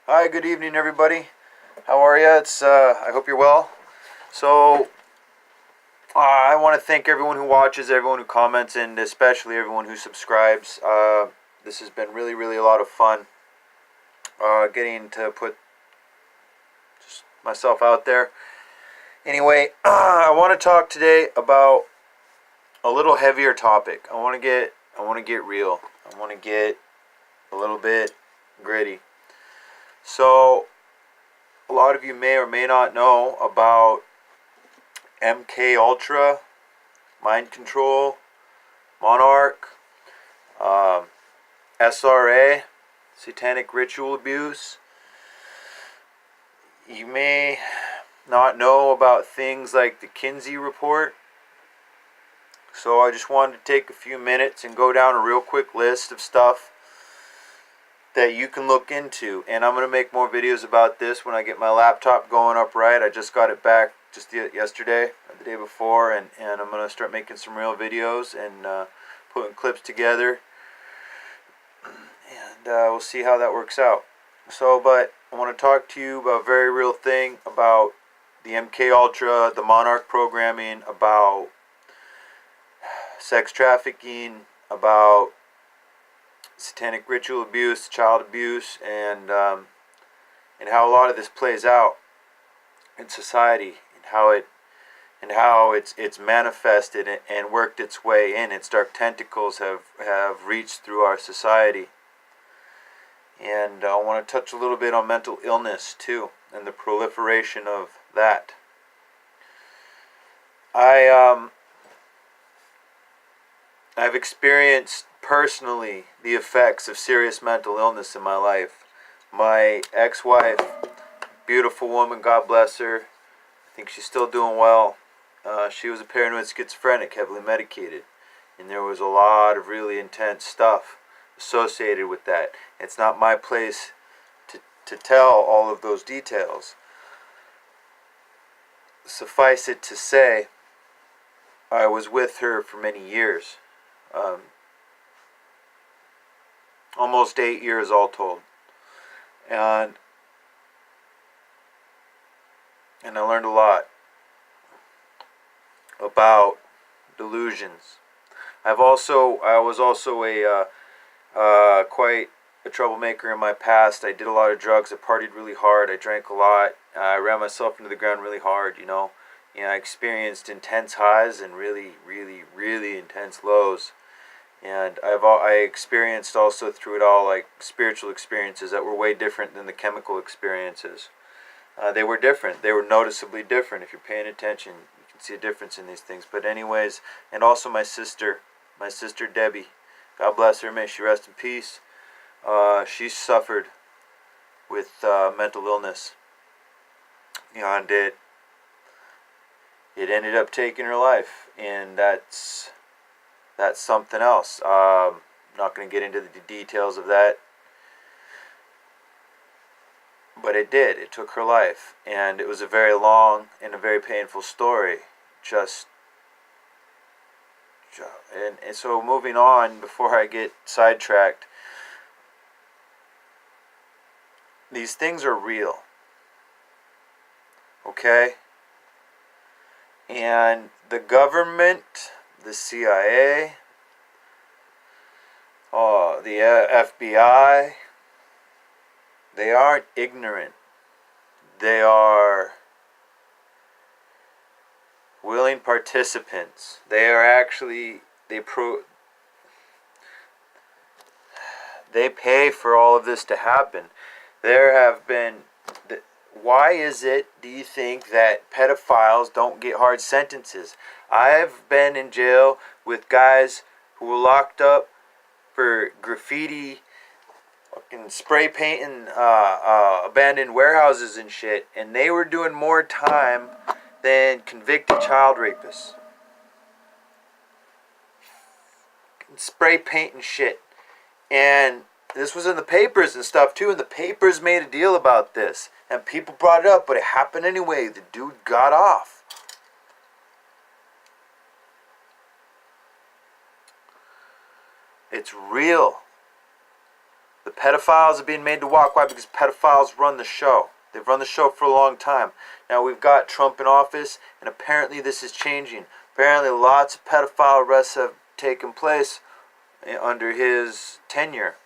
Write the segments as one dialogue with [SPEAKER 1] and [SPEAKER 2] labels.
[SPEAKER 1] Hi, good evening, everybody. How are you? I hope you're well. So, I want to thank everyone who watches, everyone who comments, and especially everyone who subscribes. This has been really, really a lot of fun. Getting to put just myself out there. Anyway, I want to talk today about a little heavier topic. I want to get real. I want to get a little bit gritty. So, a lot of you may or may not know about MK Ultra, mind control, monarch, SRA, satanic ritual abuse. You may not know about things like the Kinsey report. So I just wanted to take a few minutes and go down a real quick list of stuff that you can look into. And I'm going to make more videos about this when I get my laptop going up right. I just got it back just yesterday or the day before, and I'm going to start making some real videos and putting clips together. And we'll see how that works out. But I want to talk to you about a very real thing about the MK Ultra, the Monarch programming, about sex trafficking, about satanic ritual abuse, child abuse, and how a lot of this plays out in society, and how it's manifested and worked its way in. Its dark tentacles have reached through our society. And I want to touch a little bit on mental illness too, and the proliferation of that. I've experienced personally the effects of serious mental illness in my life. My ex-wife, beautiful woman, God bless her. I think she's still doing well. She was a paranoid schizophrenic, heavily medicated, and there was a lot of really intense stuff associated with that. It's not my place to tell all of those details. Suffice it to say, I was with her for many years. Almost 8 years all told. And I learned a lot about delusions. I was also quite a troublemaker in my past. I did a lot of drugs. I partied really hard. I drank a lot. I ran myself into the ground really hard, you know. And I experienced intense highs and really, really, really intense lows. And I experienced also through it all like spiritual experiences that were way different than the chemical experiences. They were different. They were noticeably different. If you're paying attention, you can see a difference in these things. But anyways, and also my sister Debbie, God bless her, may she rest in peace. She suffered with mental illness, and it ended up taking her life, and that's something else. I'm not going to get into the details of that, but it did. It took her life, and it was a very long and a very painful story. And so moving on, before I get sidetracked, these things are real, okay? And the government, the CIA, the FBI, they aren't ignorant. They are willing participants. They are actually, they pay for all of this to happen. There have been, why is it, do you think, that pedophiles don't get hard sentences? I've been in jail with guys who were locked up for graffiti, fucking spray painting abandoned warehouses and shit, and they were doing more time than convicted child rapists. Spray painting shit. And this was in the papers and stuff too, and the papers made a deal about this, and people brought it up, but it happened anyway. The dude got off. It's real. The pedophiles are being made to walk. Why? Because pedophiles run the show. They've run the show for a long time. Now we've got Trump in office, and apparently this is changing. Apparently lots of pedophile arrests have taken place under his tenure.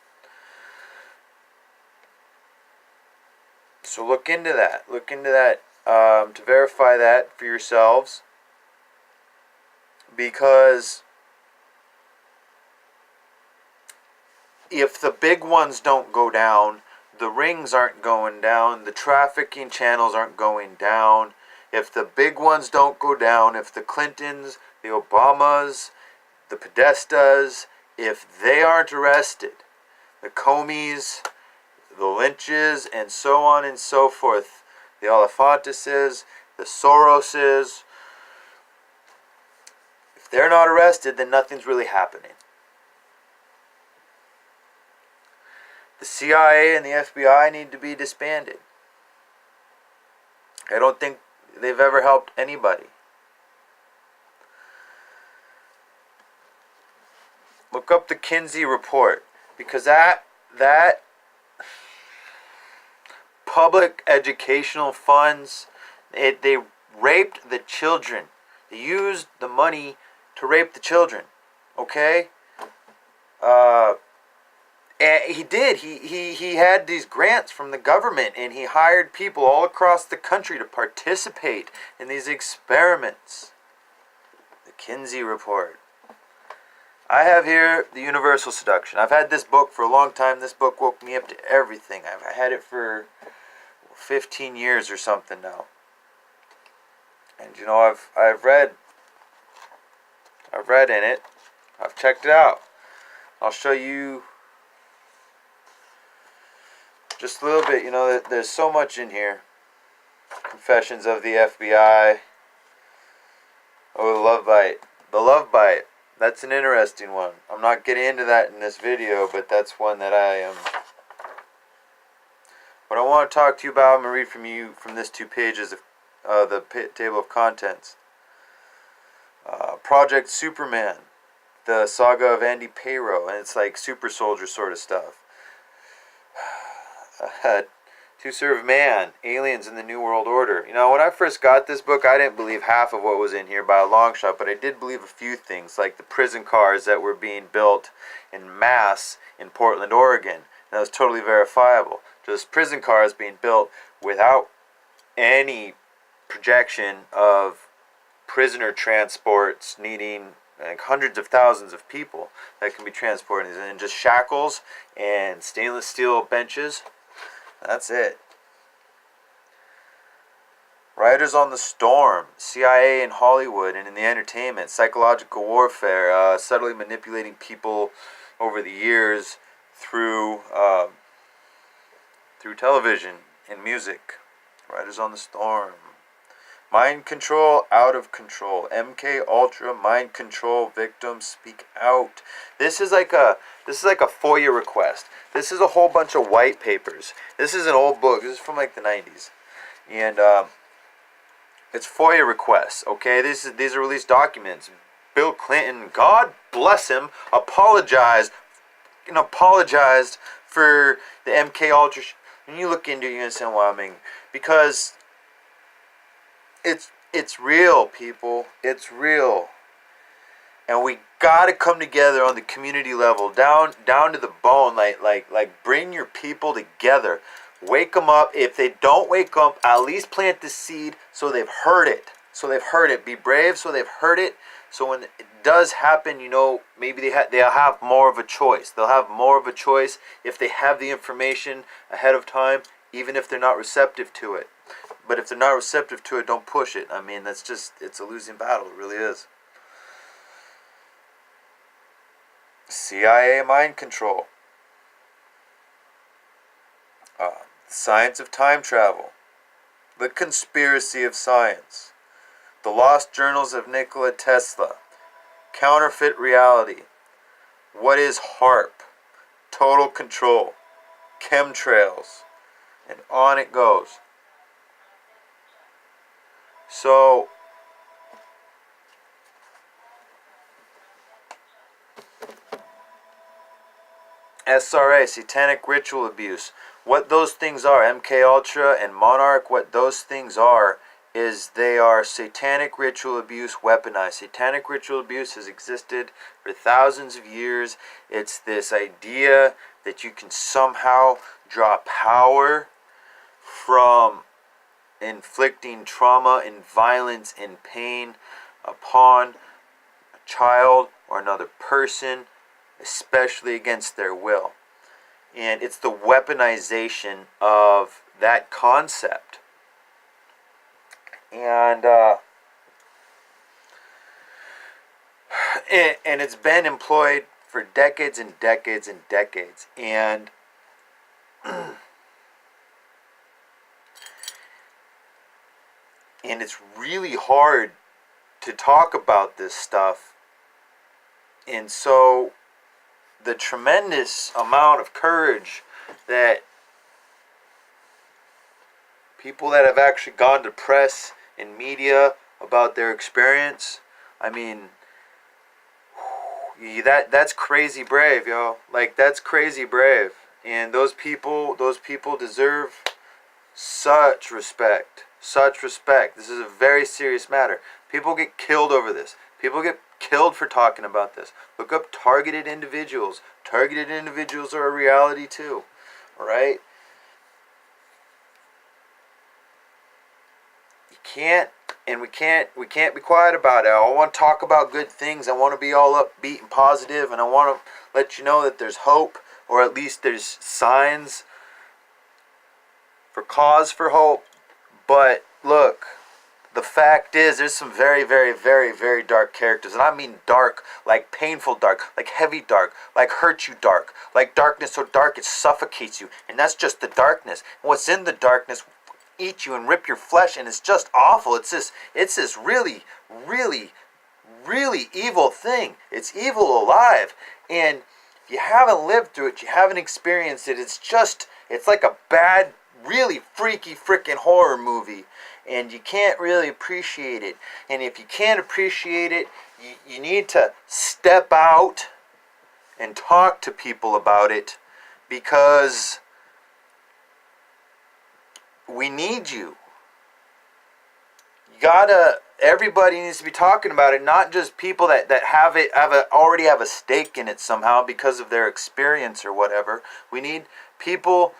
[SPEAKER 1] So look into that. Look into that to verify that for yourselves. Because if the big ones don't go down, the rings aren't going down, the trafficking channels aren't going down. If the big ones don't go down, if the Clintons, the Obamas, the Podestas, if they aren't arrested, the Comeys, the Lynches, and so on and so forth, the Olifantises, the Soroses, if they're not arrested, then nothing's really happening. The CIA and the FBI need to be disbanded. I don't think they've ever helped anybody. Look up the Kinsey report, because that public educational funds, they raped the children. They used the money to rape the children. Okay? And he did. He had these grants from the government, and he hired people all across the country to participate in these experiments. The Kinsey report. I have here The Universal Seduction. I've had this book for a long time. This book woke me up to everything. I've had it for 15 years or something now. And you know, I've read in it. I've checked it out. I'll show you just a little bit. You know, there's so much in here. Confessions of the FBI. Oh, the love bite. The love bite. That's an interesting one. I'm not getting into that in this video, but that's one that I am. What I want to talk to you about, I'm going to read from you from this 2 pages of the table of contents. Project Superman, the saga of Andy Payro, and it's like super soldier sort of stuff. To Serve Man, Aliens in the New World Order. You know, when I first got this book, I didn't believe half of what was in here by a long shot, but I did believe a few things, like the prison cars that were being built in mass in Portland, Oregon. That was totally verifiable. Just prison cars being built without any projection of prisoner transports needing like hundreds of thousands of people that can be transported in just shackles and stainless steel benches. That's it. Riders on the Storm, CIA in Hollywood and in the entertainment, psychological warfare, subtly manipulating people over the years through television and music. Riders on the Storm. Mind Control, Out of Control. MK Ultra, Mind Control, Victims Speak Out. This is like a FOIA request. This is a whole bunch of white papers. This is an old book. This is from like the 90s. And it's FOIA requests, okay? These are released documents. Bill Clinton, God bless him, apologized for the MK Ultra. When you look into it, you understand why I mean. Because it's real, people. It's real. And we gotta come together on the community level, down to the bone. Like bring your people together. Wake them up. If they don't wake up, at least plant the seed so they've heard it. Be brave so they've heard it. So when it does happen, you know, maybe they'll have more of a choice. They'll have more of a choice if they have the information ahead of time, even if they're not receptive to it. But if they're not receptive to it, don't push it. I mean, it's a losing battle. It really is. CIA mind control. Science of time travel. The conspiracy of science. The lost journals of Nikola Tesla. Counterfeit reality. What is HARP? Total control. Chemtrails. And on it goes. So, SRA, satanic ritual abuse. What those things are, MK Ultra and Monarch, what those things are is they are satanic ritual abuse weaponized. Satanic ritual abuse has existed for thousands of years. It's this idea that you can somehow draw power from inflicting trauma and violence and pain upon a child or another person, especially against their will. And it's the weaponization of that concept. And it's been employed for decades and decades and decades. And and it's really hard to talk about this stuff. And so the tremendous amount of courage that people that have actually gone to press and media about their experience, I mean, that's crazy brave, yo. Like, that's crazy brave. And those people deserve such respect. Such respect. This is a very serious matter. People get killed over this. People get killed for talking about this. Look up targeted individuals. Targeted individuals are a reality too. Alright? You can't, and we can't be quiet about it. I want to talk about good things. I want to be all upbeat and positive, and I want to let you know that there's hope, or at least there's signs for cause for hope. But look, the fact is, there's some very, very, very, very dark characters. And I mean dark, like painful dark, like heavy dark, like hurt you dark, like darkness so dark it suffocates you. And that's just the darkness. And what's in the darkness eat you and rip your flesh, and it's just awful. It's this really, really, really evil thing. It's evil alive. And if you haven't lived through it, you haven't experienced it, it's like a bad, really freaky freaking horror movie, and you can't really appreciate it. And if you can't appreciate it, you need to step out and talk to people about it, because we need you. Everybody needs to be talking about it, not just people that already have a stake in it somehow because of their experience or whatever. We need people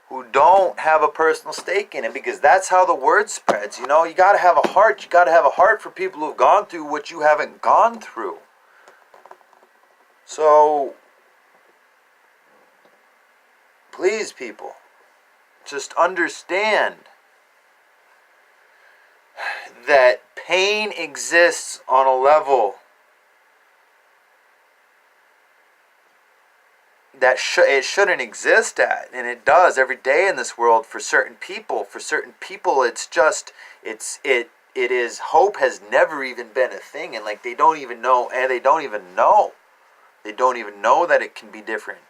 [SPEAKER 1] who don't have a personal stake in it, because that's how the word spreads. You know, you got to have a heart. You got to have a heart for people who've gone through what you haven't gone through. So, please, people, just understand that pain exists on a level that it shouldn't exist at, and it does every day in this world for certain people. For certain people, it is hope has never even been a thing, and like they don't even know that it can be different.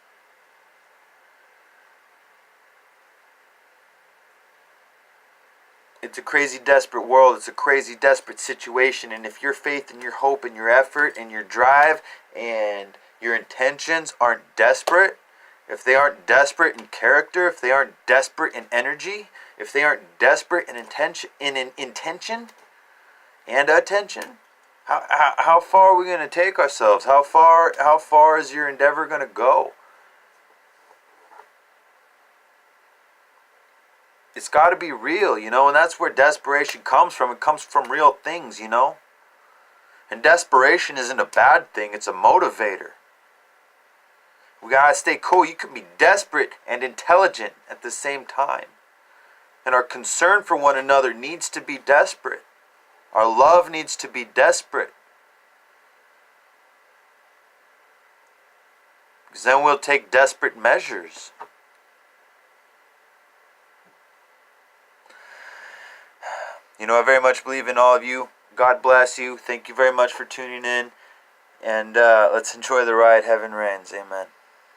[SPEAKER 1] It's a crazy, desperate world. It's a crazy, desperate situation. And if your faith and your hope and your effort and your drive and your intentions aren't desperate, if they aren't desperate in character, if they aren't desperate in energy, if they aren't desperate in intention and attention, how far are we going to take ourselves? How far is your endeavor going to go? It's got to be real, you know, and that's where desperation comes from. It comes from real things, you know. And desperation isn't a bad thing, it's a motivator. We got to stay cool. You can be desperate and intelligent at the same time. And our concern for one another needs to be desperate. Our love needs to be desperate. Because then we'll take desperate measures. You know, I very much believe in all of you. God bless you. Thank you very much for tuning in. And let's enjoy the ride. Heaven reigns. Amen.